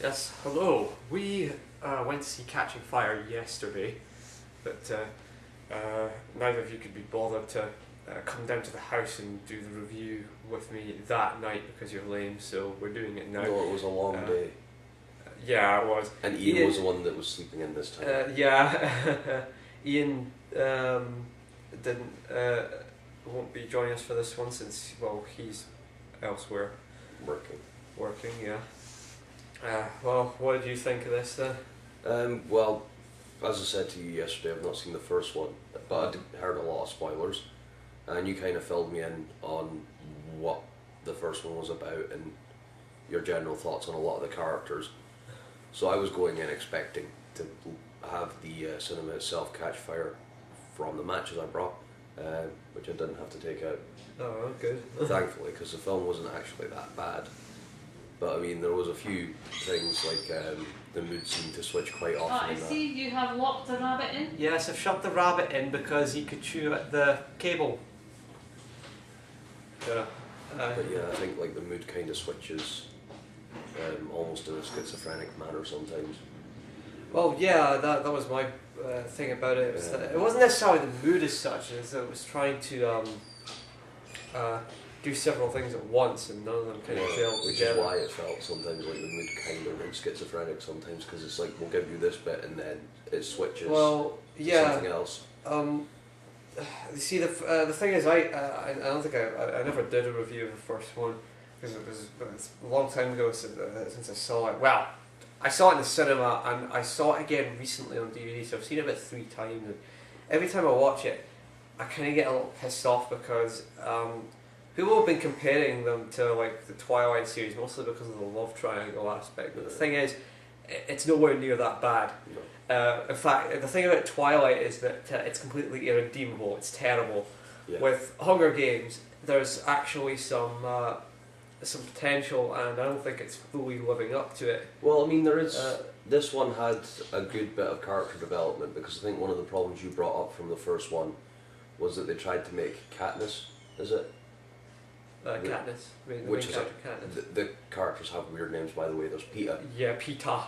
Yes, hello. We went to see Catching Fire yesterday, but neither of you could be bothered to come down to the house and do the review with me that night because you're lame, so we're doing it now. No, it was a long day. Yeah, it was. And Ian was the one that was sleeping in this time. Yeah, Ian didn't won't be joining us for this one since, well, he's elsewhere working. Yeah. Well, what did you think of this then? Well, as I said to you yesterday, I've not seen the first one, but I heard a lot of spoilers, and you kind of filled me in on what the first one was about and your general thoughts on a lot of the characters. So I was going in expecting to have the cinema itself catch fire from the matches I brought, which I didn't have to take out. Oh, good. Thankfully, because the film wasn't actually that bad. But I mean, there was a few things like the mood seemed to switch quite often. I see you have locked the rabbit in. Yes, I've shoved the rabbit in because he could chew at the cable. Yeah. But yeah, I think like the mood kind of switches almost in a schizophrenic manner sometimes. Well, yeah, that was my thing about it. It, was that it wasn't necessarily the mood as such, as it was trying to do several things at once, and none of them kind of gelled which together. is why it felt sometimes like the mood kind of went schizophrenic sometimes, because it's like we'll give you this bit and then it switches to to something else. You see, the thing is, I don't think I never did a review of the first one because it's a long time ago since I saw it. Well, I saw it in the cinema and I saw it again recently on DVD, so I've seen it about 3 times. And every time I watch it, I kind of get a little pissed off because people have been comparing them to like the Twilight series, mostly because of the love triangle aspect. But the thing is, it's nowhere near that bad. No. In fact, the thing about Twilight is that it's completely irredeemable. It's terrible. Yeah. With Hunger Games, there's actually some potential, and I don't think it's fully living up to it. Well, I mean, there is. This one had a good bit of character development, because I think one of the problems you brought up from the first one was that they tried to make Katniss, is it? Katniss, the Which main is character, Katniss. The characters have weird names, by the way. There's Peeta. Yeah, Peeta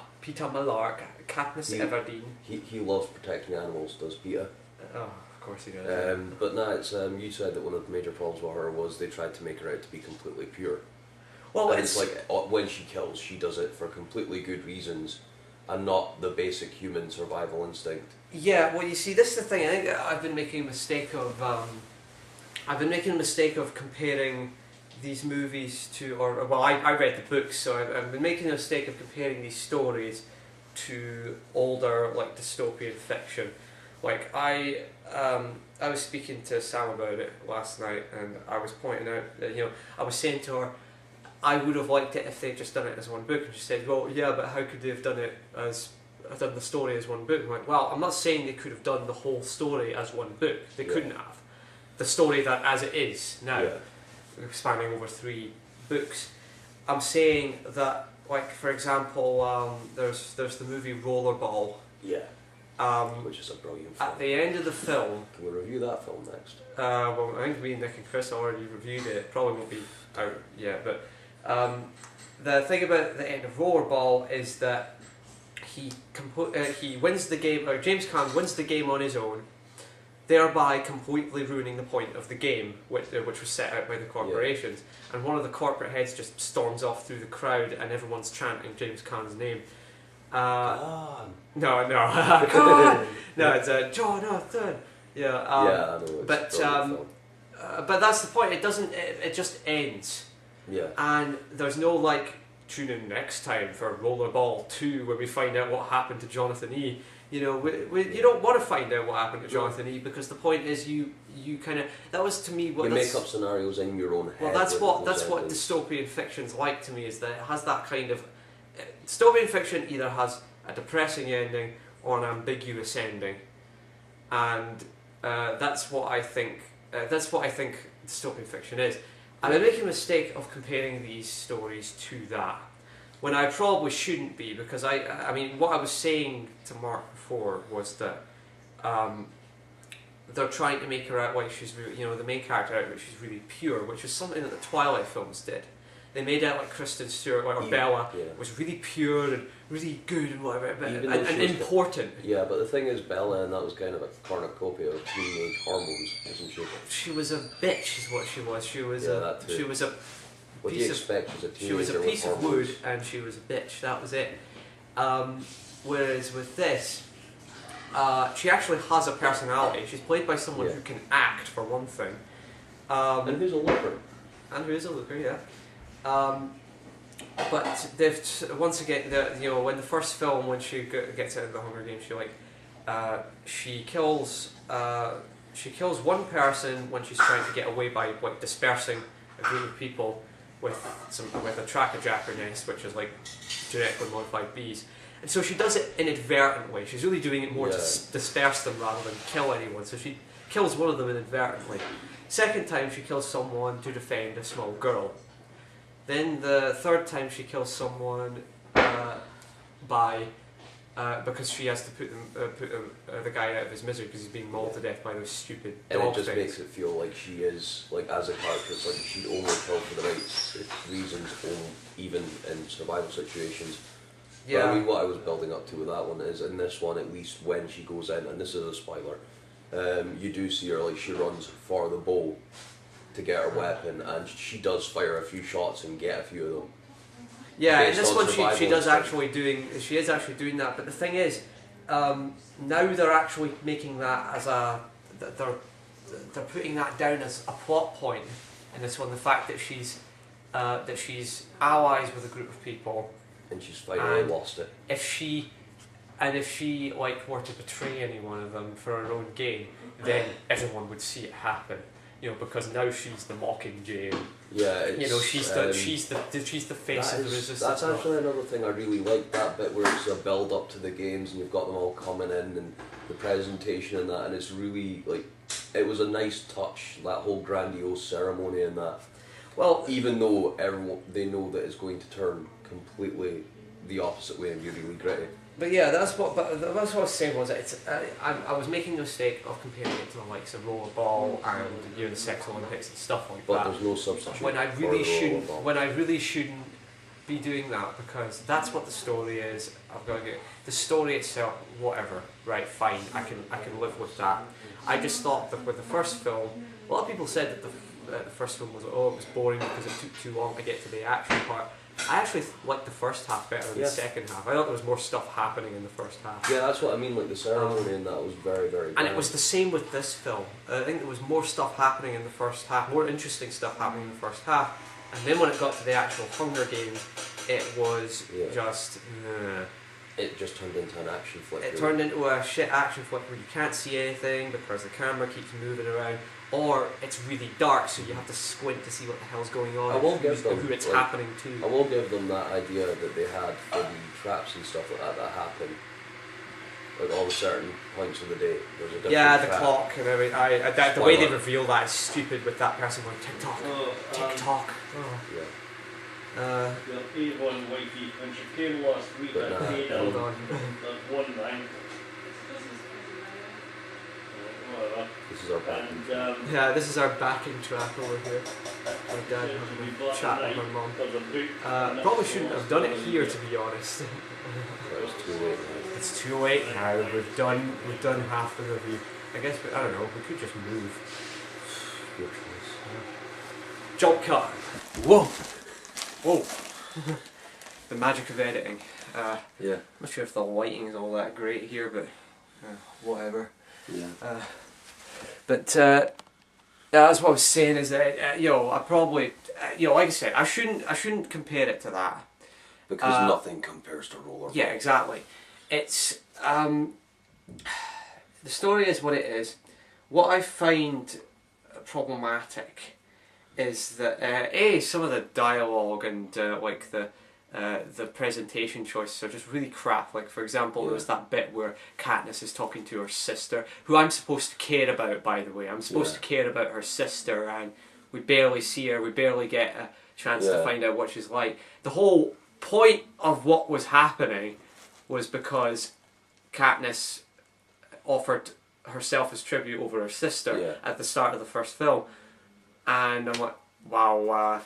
Mellark, Katniss Everdeen. He loves protecting animals, does Peeta. Oh, of course he does. But no, it's you said that one of the major problems with her was they tried to make her out to be completely pure. Well, and it's like when she kills, she does it for completely good reasons, and not the basic human survival instinct. Yeah, well, you see, this is the thing. I think I've been making a mistake of comparing these movies to, I read the books, so I've been making a mistake of comparing these stories to older, like, dystopian fiction. Like, I was speaking to Sam about it last night, and I was pointing out that, I was saying to her, I would have liked it if they'd just done it as one book, and she said, well, yeah, but how could they have done the story as one book? I'm like, well, I'm not saying they could have done the whole story as one book. They couldn't have. The story that as it is now, spanning over 3 books. I'm saying that, like, for example, there's the movie Rollerball. Yeah. Which is a brilliant film. At the end of the film, can we review that film next? well, I think me and Nick and Chris already reviewed it. It probably won't be out yet, but the thing about the end of Rollerball is that he wins the game, or James Caan wins the game on his own, thereby completely ruining the point of the game, which was set out by the corporations. And one of the corporate heads just storms off through the crowd, and everyone's chanting James Caan's name. No, Caan! No, it's Jonathan. Yeah. I know. But that's the point. It doesn't. It just ends. Yeah. And there's no like tune in next time for Rollerball 2 where we find out what happened to Jonathan E. You don't want to find out what happened to Jonathan E. because the point is you kind of, that was to me what you make up scenarios in your own head. Well, that's what dystopian fiction's like to me, is that it has that kind of dystopian fiction either has a depressing ending or an ambiguous ending, and that's what I think. That's what I think dystopian fiction is. And I'm making a mistake of comparing these stories to that, when I probably shouldn't be, because I mean, what I was saying to Mark before was that they're trying to make her out like she's really, the main character out like she's really pure, which is something that the Twilight films did. They made it like Kristen Stewart or Yeah, Bella yeah. was really pure and really good and whatever, but, Even and though she was important. Yeah, but the thing is, Bella, and that was kind of a cornucopia of teenage hormones, wasn't she? She was a bitch, is what she was. She was Yeah, that too. she was a What do piece you of expect as a teenager she was a with piece of hormones? wood, and she was a bitch. That was it. Whereas with this, she actually has a personality. She's played by someone Yeah. who can act, for one thing. And who's a looker? And who is a looker, yeah. But they've once again, when the first film, when she gets out of the Hunger Games, she kills one person when she's trying to get away by like dispersing a group of people with a tracker jacker nest, which is like genetically modified bees. And so she does it inadvertently. She's really doing it more to disperse them rather than kill anyone. So she kills one of them inadvertently. Second time she kills someone to defend a small girl. Then the third time she kills someone because she has to put the guy out of his misery because he's being mauled to death by those stupid And dog it just things. makes it feel like she is, like, as a character, it's like she'd only kill for the right reasons, even in survival situations. Yeah. But I mean, what I was building up to with that one is, in this one, at least when she goes in, and this is a spoiler, you do see her, like, she runs for the bow to get her weapon, and she does fire a few shots and get a few of them. Yeah, in based this on one survival she is instinct. actually doing that. But the thing is, now they're actually making that as they're putting that down as a plot point in this one. The fact that she's allies with a group of people. And she's finally And lost it. If she like were to betray any one of them for her own gain, then everyone would see it happen. Because now she's the Mockingjay. Yeah, it's, She's the face of the resistance. That's actually another thing I really like, that bit where it's a build up to the games and you've got them all coming in and the presentation and that, and it's really like, it was a nice touch, that whole grandiose ceremony and that. Well, Even though they know that it's going to turn completely the opposite way and be really gritty. but yeah, that's what I was saying was I was making the mistake of comparing it to the likes of rollerball and the Sex Olympics and stuff like But that. there's no substitute When I for really the shouldn't, rollerball. when I really shouldn't be doing that, because that's what the story is. I've got to get the story itself. Whatever, right? Fine, I can live with that. I just thought that with the first film, a lot of people said that the first film was it was boring because it took too long to get to the action part. I actually liked the first half better than the second half. I thought there was more stuff happening in the first half. Yeah, that's what I mean, like the ceremony and that was very, very good. And it was the same with this film. I think there was more stuff happening in the first half, more interesting stuff happening in the first half. And then when it got to the actual Hunger Games, it was just... It just turned into an action flick. It turned into a shit action flick where you can't see anything because the camera keeps moving around, or it's really dark so you have to squint to see what the hell's going on, I will give them, who it's like, happening to. I will give them that idea that they had for the traps and stuff like that happen. Like all the certain points of the day, there's a different The trap. clock and everything. The way they reveal that is stupid with that person going TikTok, TikTok. Oh. Yeah. The A1 wifey, when she came last week, But I nah, paid her Hold on. that one rang. Whatever. This is our back. And Yeah, this is our backing track over here. My dad having a chat with my mum. there's a book. Probably shouldn't have done it here, to be honest. That was too late now. It's too late now. We've done half the review. I guess I don't know. We could just move. Your choice. Jump cut. Whoa. Whoa. The magic of editing. Yeah. I'm not sure if the lighting is all that great here, but whatever. Yeah. That's what I was saying is that I probably like I said, I shouldn't compare it to that. Because nothing compares to Rollerball. Yeah, exactly. It's the story is what it is. What I find problematic is that some of the dialogue and like the presentation choices are just really crap. Like for example, there was that bit where Katniss is talking to her sister, who I'm supposed to care about, by the way. I'm supposed to care about her sister, and we barely see her. We barely get a chance to find out what she's like. The whole point of what was happening was because Katniss offered herself as tribute over her sister at the start of the first film, and I'm like, wow,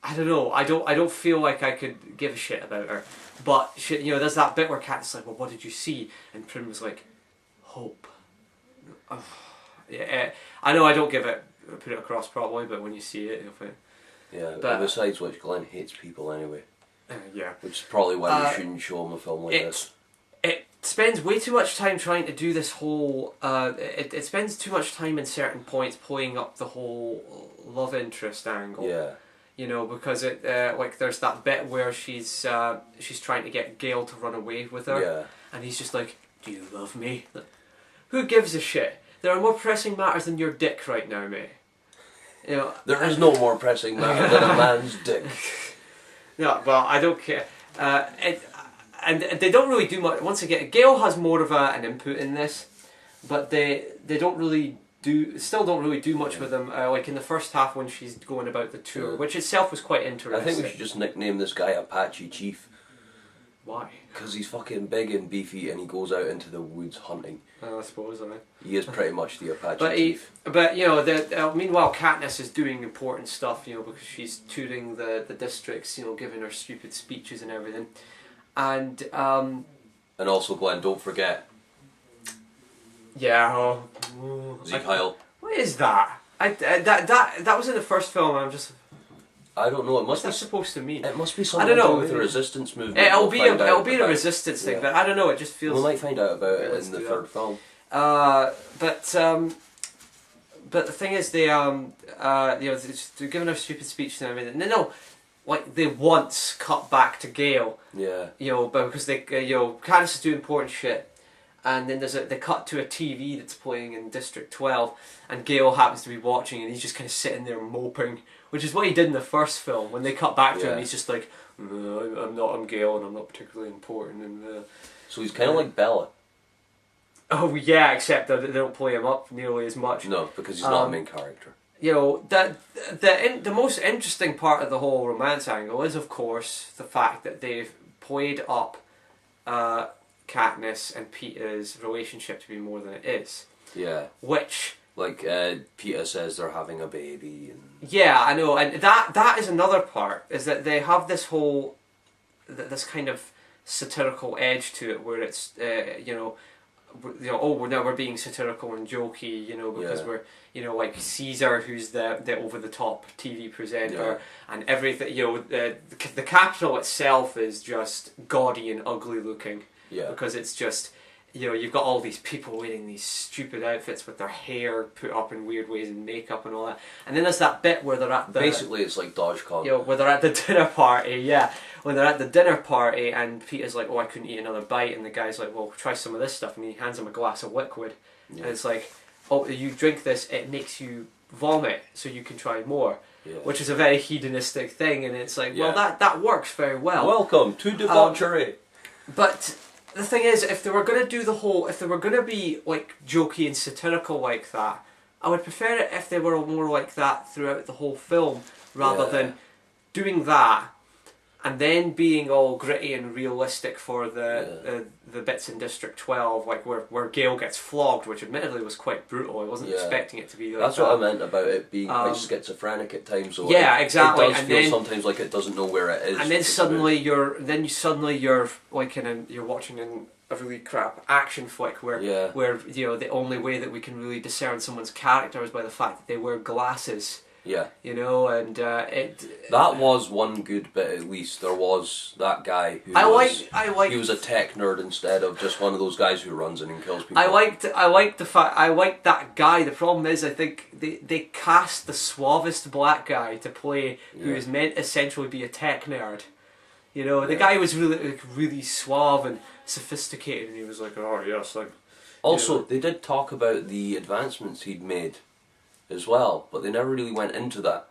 I don't know. I don't feel like I could give a shit about her. But she, there's that bit where Katniss like, well, what did you see? And Prim was like, hope. Oh, yeah, I know I don't put it across properly, but when you see it, you'll think. Yeah, but besides which, Glenn hates people anyway. Yeah. Which is probably why we shouldn't show him a film like this. It spends way too much time trying to do this whole. It spends too much time in certain points playing up the whole love interest angle. Yeah. Because it like there's that bit where she's trying to get Gale to run away with her. Yeah. And he's just like, "Do you love me?" Like, who gives a shit? There are more pressing matters than your dick right now, mate. There is no more pressing matter than a man's dick. No, well, I don't care. And they don't really do much. Once again, Gale has more of an input in this, but they don't really don't really do much with them. Like in the first half when she's going about the tour, which itself was quite interesting. I think we should just nickname this guy Apache Chief. Why? Because he's fucking big and beefy and he goes out into the woods hunting. I suppose, He is pretty much the Apache Chief. But meanwhile, Katniss is doing important stuff, because she's touring the districts, giving her stupid speeches and everything. And also, Glenn, don't forget. Yeah. Zeke Heil. What is that? That was in the first film. I'm just. I don't know. It must What's that supposed to mean? It must be something I don't know. to do with the resistance movement. It'll be a resistance thing, but I don't know. It just feels. We might find out about it in the third film. But the thing is, they're giving her stupid speech and everything. No, like they once cut back to Gale. Yeah. But because they, Katniss is doing important shit. And then they cut to a TV that's playing in District 12, and Gale happens to be watching, and he's just kind of sitting there moping, which is what he did in the first film. When they cut back to him, he's just like, I'm Gale, and I'm not particularly important. And so he's kind of like Bella. Oh yeah, except that they don't play him up nearly as much. No, because he's not a main character. The most interesting part of the whole romance angle is, of course, the fact that they've played up Katniss and Peeta's relationship to be more than it is. Yeah. Which... Like, Peeta says they're having a baby and... Yeah, I know, and that is another part, is that they have this whole... this kind of satirical edge to it, where it's, we're being satirical and jokey, because we're, like Caesar, who's the over-the-top TV presenter, and everything, the Capitol itself is just gaudy and ugly looking. Yeah. Because it's just, you've got all these people wearing these stupid outfits with their hair put up in weird ways and makeup and all that. And then there's that bit where they're at the... Basically, it's like Dogecoin. Where they're at the dinner party, yeah. When they're at the dinner party and Peeta's like, I couldn't eat another bite. And the guy's like, well, try some of this stuff. And he hands him a glass of liquid. Yeah. And it's like, you drink this, it makes you vomit, so you can try more. Yeah. Which is a very hedonistic thing. And it's like, well, that works very well. Welcome to debauchery. But... the thing is, if they were going to be like jokey and satirical like that, I would prefer it if they were more like that throughout the whole film, rather than doing that and then being all gritty and realistic for the bits in District 12, like where Gale gets flogged, which admittedly was quite brutal. I wasn't expecting it to be like That's that. what I meant about it being quite schizophrenic at times. So exactly. It does feel sometimes like it doesn't know where it is. And then suddenly you're like you're watching a really crap action flick where the only way that we can really discern someone's character is by the fact that they wear glasses. Yeah. And that was one good bit at least. There was that guy who he was a tech nerd instead of just one of those guys who runs in and kills people. I liked that guy. The problem is I think they cast the suavest black guy to play who is meant to essentially be a tech nerd. The guy was really suave and sophisticated, and he was like, oh yes, like. Also, they did talk about the advancements he'd made as well, but they never really went into that.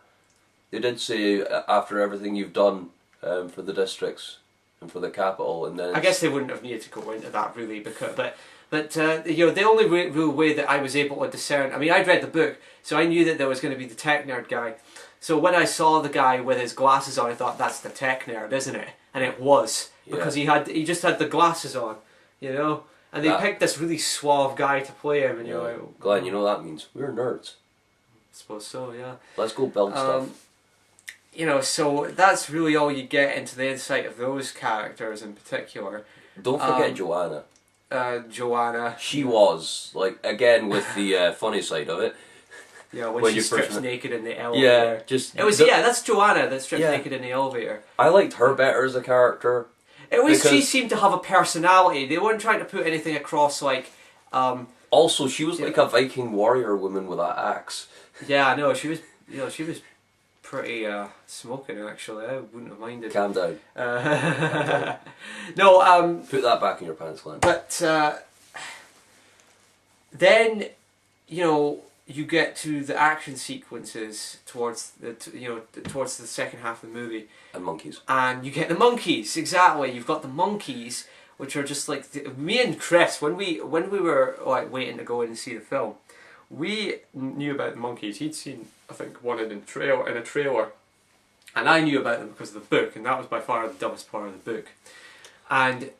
They did say after everything you've done for the districts and for the capital, and then I guess they wouldn't have needed to go into that really, because but the only real way that I was able to discern, I mean, I'd read the book, so I knew that there was going to be the tech nerd guy. So when I saw the guy with his glasses on, I thought, that's the tech nerd, isn't it? And it was, because he just had the glasses on, and they picked this really suave guy to play him, and you're like, Glenn, you know what that means? We're nerds. I suppose so, yeah. Let's go build stuff. you know, so that's really all you get into the insight of those characters in particular. Don't forget Joanna. Joanna. She was, like, again with the funny side of it. Yeah, when When she you strips first- naked in the elevator. Yeah, just... It was, that's Joanna that strips Yeah. naked in the elevator. I liked her better as a character. It was, she Because- seemed to have a personality. They weren't trying to put anything across like, Also, she was Yeah. like a Viking warrior woman with that axe. yeah, I know, she was pretty smoking actually. I wouldn't have minded. Calm down. No, Put that back in your pants, Glenn. but then, you know, you get to the action sequences towards towards the second half of the movie, And monkeys. and you get the monkeys. Exactly, you've got the monkeys, which are just like me and Chris when we were like waiting to go in and see the film. We knew about the monkeys. He'd seen, I think, one in a trailer, and I knew about them because of the book, and that was by far the dumbest part of the book. And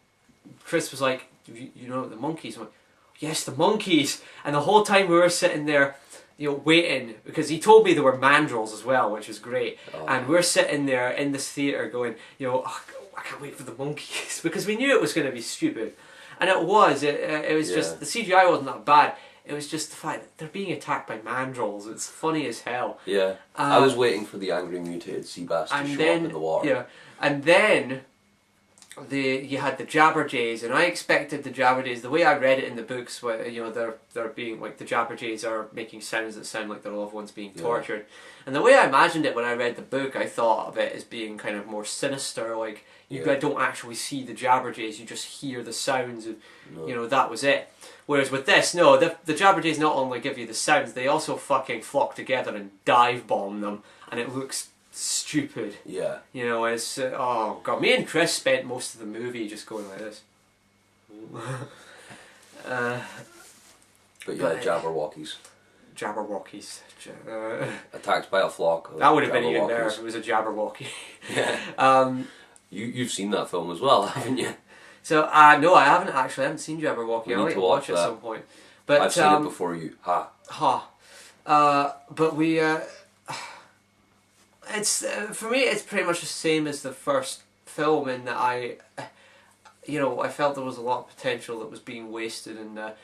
Chris was like, "You know the monkeys?" I'm like, "Yes, the monkeys." And the whole time we were sitting there, you know, waiting, because he told me there were mandrills as well, which was great. Oh. And we're sitting there in this theatre going, you know, "Oh, I can't wait for the monkeys," because we knew it was going to be stupid, and it was. It was Yeah. just the CGI wasn't that bad. It was just the fact that they're being attacked by mandrills. It's funny as hell. Yeah. I was waiting for the angry mutated sea bass to And show then, up in the water. yeah, and then you had the Jabberjays, and I expected the Jabberjays. The way I read it in the books, where you know they're being like the Jabberjays are making sounds that sound like their loved ones being Yeah. tortured, and the way I imagined it when I read the book, I thought of it as being kind of more sinister. Like you Yeah. don't actually see the Jabberjays, you just hear the sounds, and No. you know that was it. Whereas with this, no, the Jabberjays not only give you the sounds, they also fucking flock together and dive bomb them, and it looks stupid. Yeah. You know, it's oh god. Me and Chris spent most of the movie just going like this. But yeah, But- Jabberwockies. Jabberwockies. Attacked by a flock of That would have been even better if Jabberwockies. it was a Jabberwocky. Yeah. You've seen that film as well, haven't you? So no, I haven't actually. I haven't seen Jabberwocky. We I need like to to watch watch it at that. some point. But I've seen it before you. Ha. But we. It's for me. It's pretty much the same as the first film in that I felt there was a lot of potential that was being wasted, and Like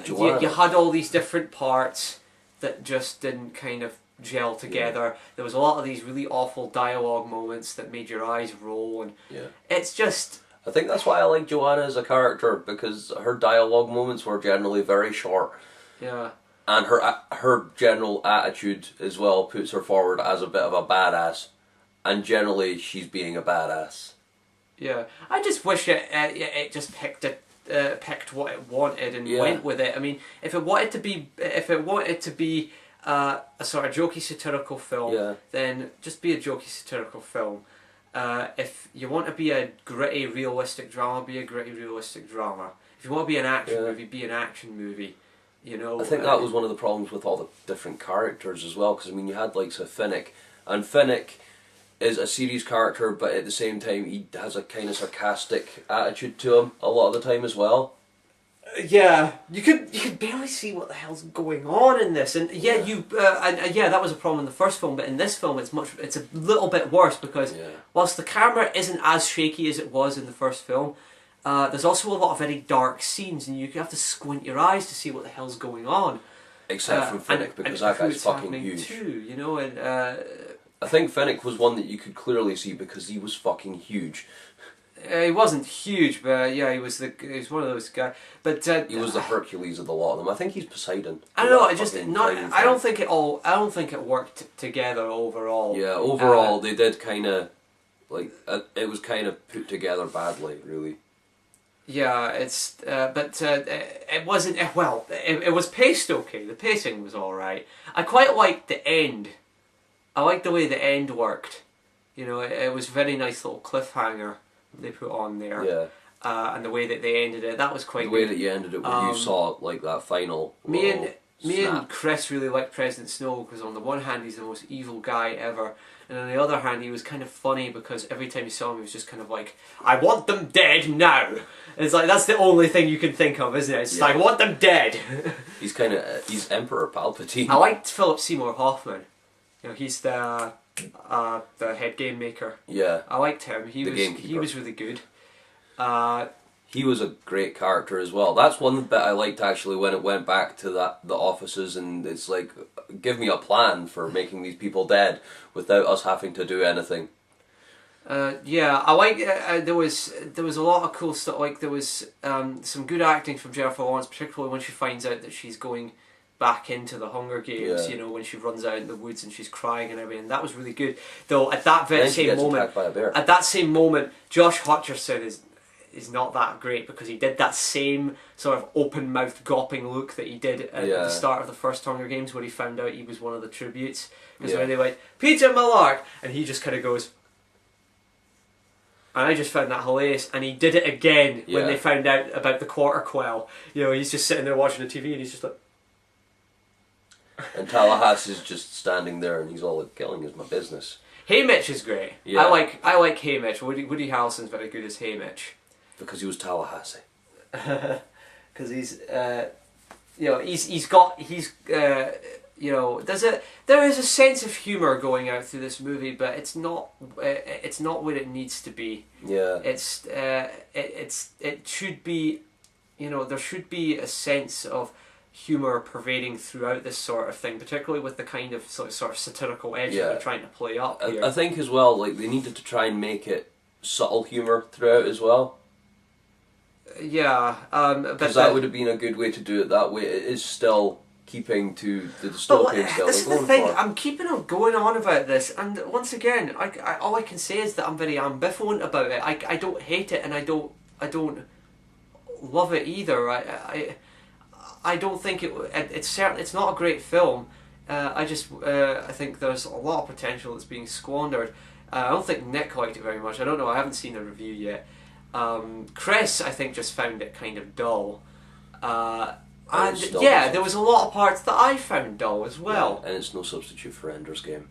you Joanna. had all these different parts that just didn't kind of gel together. There was a lot of these really awful dialogue moments that made your eyes roll, and Yeah. it's just. I think that's why I like Joanna as a character, because her dialogue moments were generally very short. Yeah. And her general attitude as well puts her forward as a bit of a badass. And generally, she's being a badass. Yeah, I just wish it just picked what it wanted and Yeah. went with it. I mean, if it wanted to be a sort of jokey satirical film, Yeah. then just be a jokey satirical film. If you want to be a gritty realistic drama, be a gritty realistic drama. If you want to be an action Yeah. movie, be an action movie. You know, I think that was one of the problems with all the different characters as well, because I mean, you had like Finnick, and Finnick is a serious character, but at the same time, he has a kind of sarcastic attitude to him a lot of the time as well. Yeah, you could barely see what the hell's going on in this, and that was a problem in the first film. But in this film, it's a little bit worse because Yeah. whilst the camera isn't as shaky as it was in the first film, there's also a lot of very dark scenes, and you have to squint your eyes to see what the hell's going on. Except for Finnick, because that who guy's it's fucking happening huge. too, you know, and I think Finnick was one that you could clearly see because he was fucking huge. he wasn't huge, but yeah, he was one of those guys. But He was the Hercules of the lot of them. I think he's Poseidon. I don't know. That I just fucking not. fighting I don't thing. think it worked together overall. Yeah, overall they did kind of like it was kind of put together badly, really. Yeah, it wasn't well. It was paced okay. The pacing was all right. I quite liked the end. I liked the way the end worked. You know, it was a very nice little cliffhanger they put on there. Yeah. And the way that they ended it, that was quite The way good. that you ended it, where you saw like that final. Me little and snap. Chris really liked President Snow because on the one hand he's the most evil guy ever, and on the other hand he was kind of funny because every time you saw him he was just kind of like, I want them dead now. And it's like that's the only thing you can think of, isn't it? It's Yeah. like, I want them dead. He's Emperor Palpatine. I liked Philip Seymour Hoffman. You know, he's the head game maker. Yeah, I liked him. He The was gamekeeper. really good. he was a great character as well. That's one bit I liked actually when it went back to the offices, and it's like, give me a plan for making these people dead without us having to do anything. Yeah, I like. There was a lot of cool stuff. Like there was some good acting from Jennifer Lawrence, particularly when she finds out that she's going back into the Hunger Games. Yeah. You know, when she runs out in the woods and she's crying and everything. That was really good. Though at that And very then she same gets moment, attacked by a bear. at that same moment, Josh Hutcherson is not that great because he did that same sort of open mouthed gawping look that he did at Yeah. the start of the first Hunger Games, where he found out he was one of the tributes. Because Yeah. when they went, Peter Millard, and he just kind of goes. And I just found that hilarious. And he did it again when Yeah. they found out about the quarter quell. You know, he's just sitting there watching the TV and he's just like. And Tallahassee's just standing there, and he's all like, "Killing is my business." Haymitch is great. Yeah. I like Haymitch. Woody Harrelson's very good as Haymitch. Because he was Tallahassee. Because he's you know there is a sense of humor going out through this movie, but it's not what it needs to be. Yeah. It should be, you know, there should be a sense of humor pervading throughout this sort of thing, particularly with the kind of sort of satirical edge Yeah. that they're trying to play up here. I think as well, like, they needed to try and make it subtle humour throughout as well. Yeah, but Because that would have been a good way to do it that way. It is still keeping to the But dystopian style this is they're the going thing. for. I'm keeping on going on about this, and once again, I all I can say is that I'm very ambivalent about it. I don't hate it, and I don't love it either. I don't think it's certainly it's not a great film. I think there's a lot of potential that's being squandered. I don't think Nick liked it very much. I don't know. I haven't seen the review yet. Chris, I think, just found it kind of dull. And still yeah, doesn't. there was a lot of parts that I found dull as well. Yeah, and it's no substitute for Ender's Game.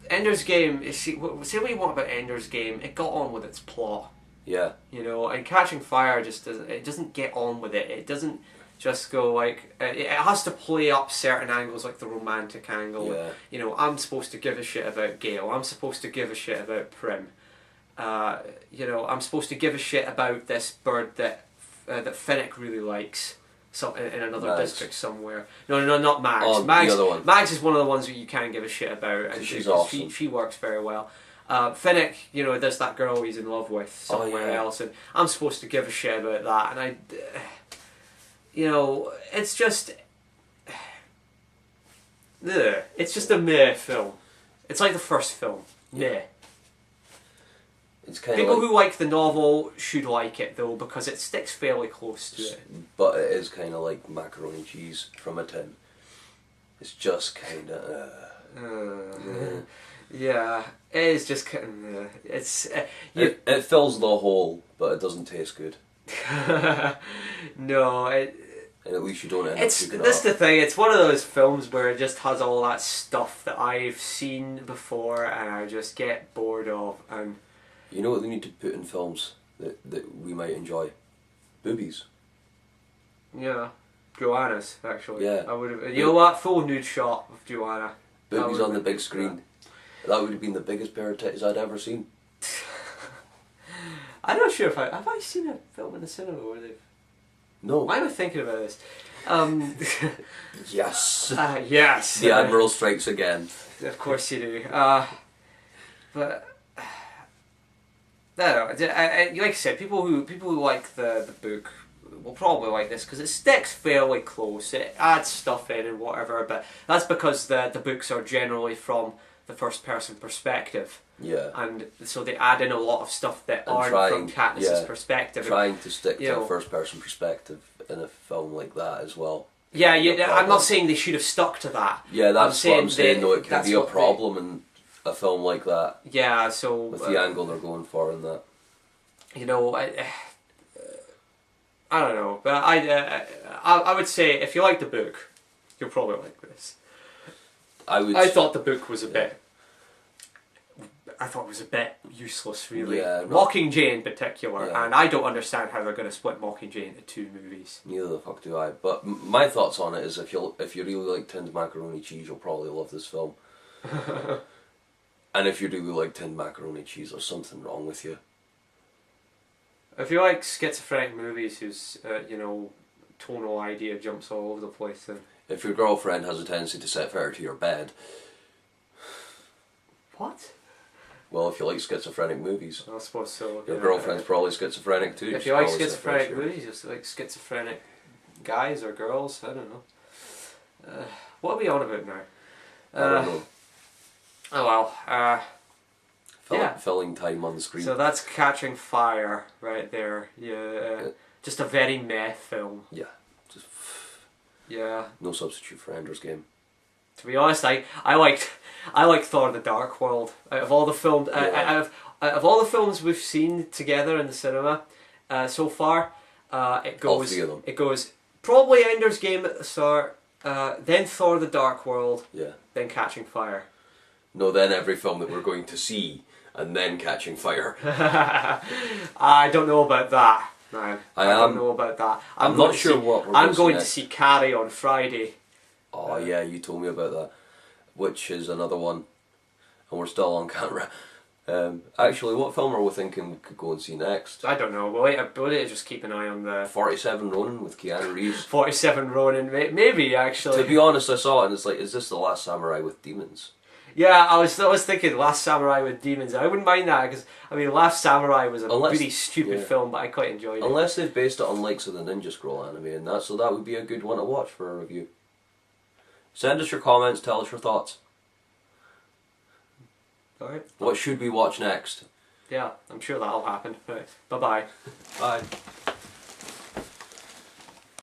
Ender's Game, say what you want about Ender's Game, it got on with its plot. Yeah. You know, and Catching Fire just doesn't get on with it. It doesn't just go like it has to play up certain angles, like the romantic angle. Yeah. You know, I'm supposed to give a shit about Gale. I'm supposed to give a shit about Prim. You know, I'm supposed to give a shit about this bird that Finnick really likes. In another Mags. district somewhere. No, not Mags. Oh, Mags, the other one. Mags is one of the ones that you can give a shit about, and She's awesome. she works very well. Finnick, you know, there's that girl he's in love with somewhere yeah. else, and I'm supposed to give a shit about that, and you know, it's just, it's just a meh film. It's like the first film. Meh. It's kind of People like, who like the novel should like it though, because it sticks fairly close to it. but it is kind of like macaroni cheese from a tin. It's just kind of. Yeah, it is just kind of. It's you. It fills the hole, but it doesn't taste good. No, And at least you don't end it's up puking that's it the thing. It's one of those films where it just has all that stuff that I've seen before, and I just get bored of. And You know what they need to put in films that we might enjoy? Boobies. yeah, Joanna's actually. Yeah. I would have. You know what? Full nude shot of Joanna. That Boobies would've on the been big good for screen. That would have been the biggest pair of titties I'd ever seen. I'm not sure if have I seen a film in the cinema where they've. No. Why am I thinking about this? Yes. Yes. The Admiral strikes again. Of course you do. But I don't know. Like I said, people who like the book will probably like this because it sticks fairly close. It adds stuff in and whatever, but that's because the books are generally from the first person perspective, Yeah. and so they add in a lot of stuff that And aren't from Katniss's perspective. Trying to stick you to know, a first person perspective in a film like that as well. Yeah, No I'm problem. not saying they should have stuck to that. Yeah, that's what I'm saying though. It can that's be a what they- problem in a film like that Yeah, so with the angle they're going for in that. you know, I don't know, but I would say if you like the book, you'll probably like this. I thought the book was a bit. I thought it was a bit useless, really. Yeah, Mockingjay in particular, Yeah. and I don't understand how they're going to split Mockingjay into two movies. Neither the fuck do I. But my thoughts on it is if you really like tinned macaroni cheese, you'll probably love this film. And if you do like tinned macaroni cheese, there's something wrong with you. If you like schizophrenic movies whose, tonal idea jumps all over the place, then... If your girlfriend has a tendency to set fire to your bed, What? well, if you like schizophrenic movies, I suppose so. your yeah. girlfriend's probably schizophrenic too. If She's you like probably set fire to schizophrenic you. movies, just like schizophrenic guys or girls, I don't know. What are we on about now? I don't know. Oh well. Yeah. Filling time on the screen. So that's Catching Fire right there. Yeah. Just a very meh film. Yeah, just Yeah. no substitute for Ender's Game. To be honest, I liked Thor: The Dark World. Out of all the films, Yeah. out of all the films we've seen together in the cinema so far, it All goes. three of them. It goes probably Ender's Game at the start, then Thor: The Dark World, Yeah. then Catching Fire. No, then every film that we're going to see, and then Catching Fire. I don't know about that. No, I don't am- know about that. I'm going not to sure see- what we're I'm going going to to see see Carrie on Friday. Oh yeah, you told me about that. Which is another one, and we're still on camera. Actually, what film are we thinking we could go and see next? I don't know. We'll just keep an eye on the 47 Ronin with Keanu Reeves. 47 Ronin. Maybe actually. To be honest, I saw it and it's like, is this the last samurai with demons? Yeah, I was thinking Last Samurai with demons. I wouldn't mind that because Last Samurai was a Unless- really stupid yeah. film, but I quite enjoyed it. Unless they've based it on likes of the Ninja Scroll anime and that, so that would be a good one to watch for a review. Send us your comments, tell us your thoughts. All right. What should we watch next? Yeah, I'm sure that'll happen. Right. Bye-bye. Bye.